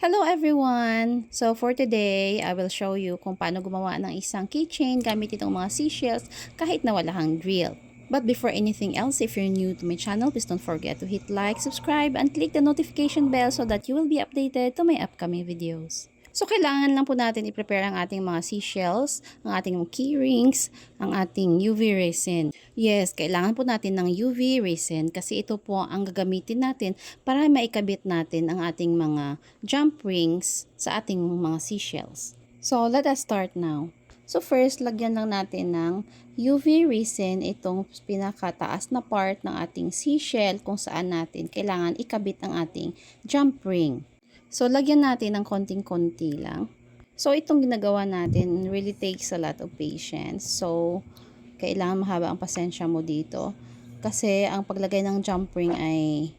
Hello everyone! So for today, I will show you kung paano gumawa ng isang keychain gamit itong mga seashells kahit na wala kang drill. But before anything else, if you're new to my channel, please don't forget to hit like, subscribe, and click the notification bell so that you will be updated to my upcoming videos. So, kailangan lang po natin i-prepare ang ating mga seashells, ang ating key rings, ang ating UV resin. Yes, kailangan po natin ng UV resin kasi ito po ang gagamitin natin para maikabit natin ang ating mga jump rings sa ating mga seashells. So, let us start now. So, first, lagyan lang natin ng UV resin itong pinakataas na part ng ating seashell kung saan natin kailangan ikabit ang ating jump ring. So, lagyan natin ng konting-konti lang. So, itong ginagawa natin really takes a lot of patience. So, kailangan mahaba ang pasensya mo dito. Kasi, ang paglagay ng jump ring ay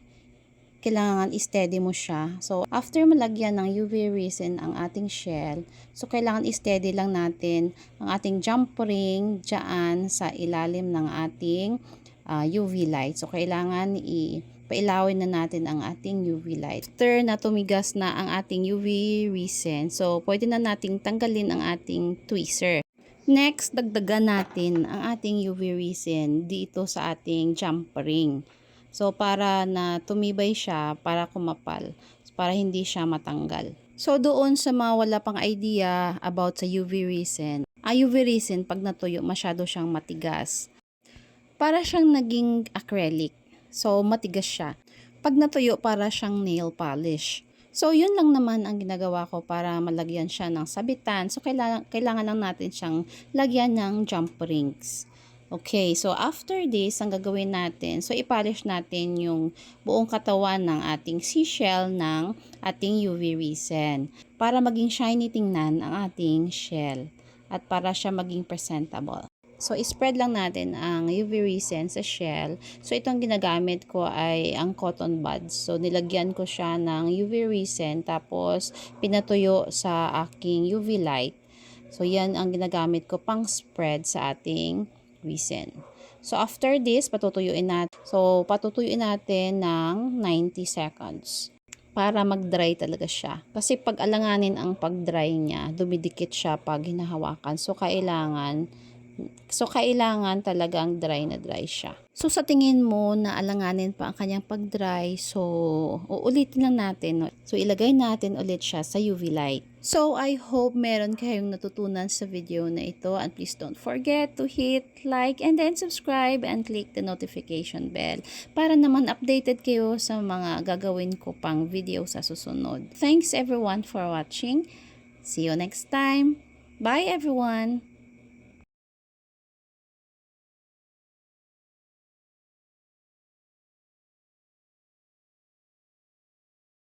kailangan i-steady mo siya. So, after malagyan ng UV resin ang ating shell, so, kailangan i-steady lang natin ang ating jump ring dyan sa ilalim ng ating UV light. So, kailangan pailawin na natin ang ating UV light. After na tumigas na ang ating UV resin, so pwede na nating tanggalin ang ating tweezer. Next, dagdagan natin ang ating UV resin dito sa ating jump ring. So para na tumibay siya, para kumapal, para hindi siya matanggal. So doon sa mga wala pang idea about sa UV resin, UV resin pag natuyo masyado siyang matigas. Para siyang naging acrylic. So, matigas siya. Pag natuyo, para siyang nail polish. So, yun lang naman ang ginagawa ko para malagyan siya ng sabitan. So, kailangan lang natin siyang lagyan ng jump rings. Okay, so after this, ang gagawin natin, so ipolish natin yung buong katawan ng ating seashell ng ating UV resin para maging shiny tingnan ang ating shell at para siya maging presentable. So, spread lang natin ang UV resin sa shell. So, itong ginagamit ko ay ang cotton buds. So, nilagyan ko siya ng UV resin tapos pinatuyo sa aking UV light. So, yan ang ginagamit ko pang spread sa ating resin. So, after this, patutuyuin natin. So, patutuyuin natin ng 90 seconds para mag-dry talaga siya. Kasi pag alanganin ang pag-dry niya, dumidikit siya pag hinahawakan. So, kailangan talagang dry na dry siya. So, sa tingin mo na alanganin pa ang kanyang pag-dry, so, uulitin lang natin. So, ilagay natin ulit siya sa UV light. So, I hope meron kayong natutunan sa video na ito. And please don't forget to hit like and then subscribe and click the notification bell para naman updated kayo sa mga gagawin ko pang video sa susunod. Thanks everyone for watching. See you next time. Bye everyone!